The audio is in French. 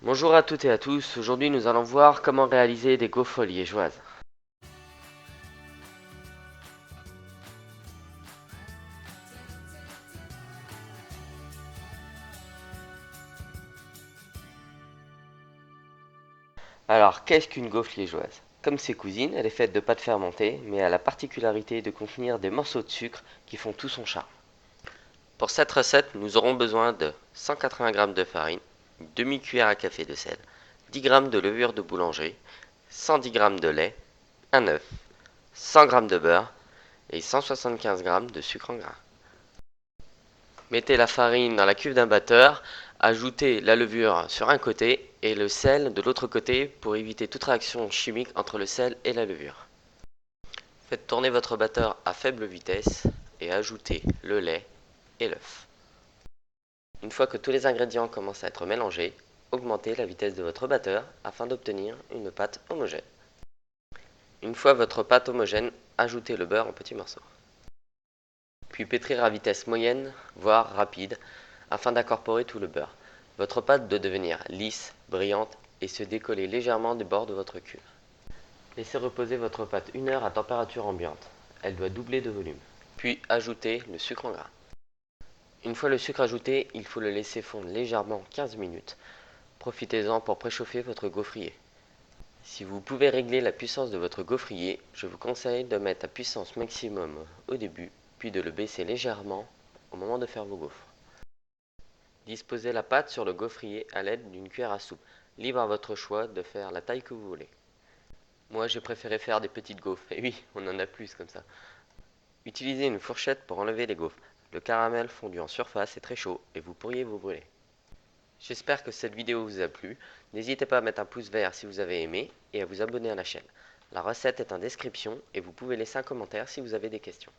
Bonjour à toutes et à tous, aujourd'hui nous allons voir comment réaliser des gaufres liégeoises. Alors, qu'est-ce qu'une gaufre liégeoise? Comme ses cousines, elle est faite de pâte fermentée, mais elle a la particularité de contenir des morceaux de sucre qui font tout son charme. Pour cette recette, nous aurons besoin de 180 g de farine, une demi-cuillère à café de sel, 10 g de levure de boulanger, 110 g de lait, un œuf, 100 g de beurre et 175 g de sucre en gras. Mettez la farine dans la cuve d'un batteur, ajoutez la levure sur un côté et le sel de l'autre côté pour éviter toute réaction chimique entre le sel et la levure. Faites tourner votre batteur à faible vitesse et ajoutez le lait et l'œuf. Une fois que tous les ingrédients commencent à être mélangés, augmentez la vitesse de votre batteur afin d'obtenir une pâte homogène. Une fois votre pâte homogène, ajoutez le beurre en petits morceaux. Puis pétrir à vitesse moyenne, voire rapide, afin d'incorporer tout le beurre. Votre pâte doit devenir lisse, brillante et se décoller légèrement du bord de votre cuve. Laissez reposer votre pâte 1 heure à température ambiante. Elle doit doubler de volume. Puis ajoutez le sucre en gras. Une fois le sucre ajouté, il faut le laisser fondre légèrement 15 minutes. Profitez-en pour préchauffer votre gaufrier. Si vous pouvez régler la puissance de votre gaufrier, je vous conseille de mettre à puissance maximum au début, puis de le baisser légèrement au moment de faire vos gaufres. Disposez la pâte sur le gaufrier à l'aide d'une cuillère à soupe, libre à votre choix de faire la taille que vous voulez. Moi j'ai préféré faire des petites gaufres, et oui, on en a plus comme ça. Utilisez une fourchette pour enlever les gaufres. Le caramel fondu en surface est très chaud et vous pourriez vous brûler. J'espère que cette vidéo vous a plu. N'hésitez pas à mettre un pouce vert si vous avez aimé et à vous abonner à la chaîne. La recette est en description et vous pouvez laisser un commentaire si vous avez des questions.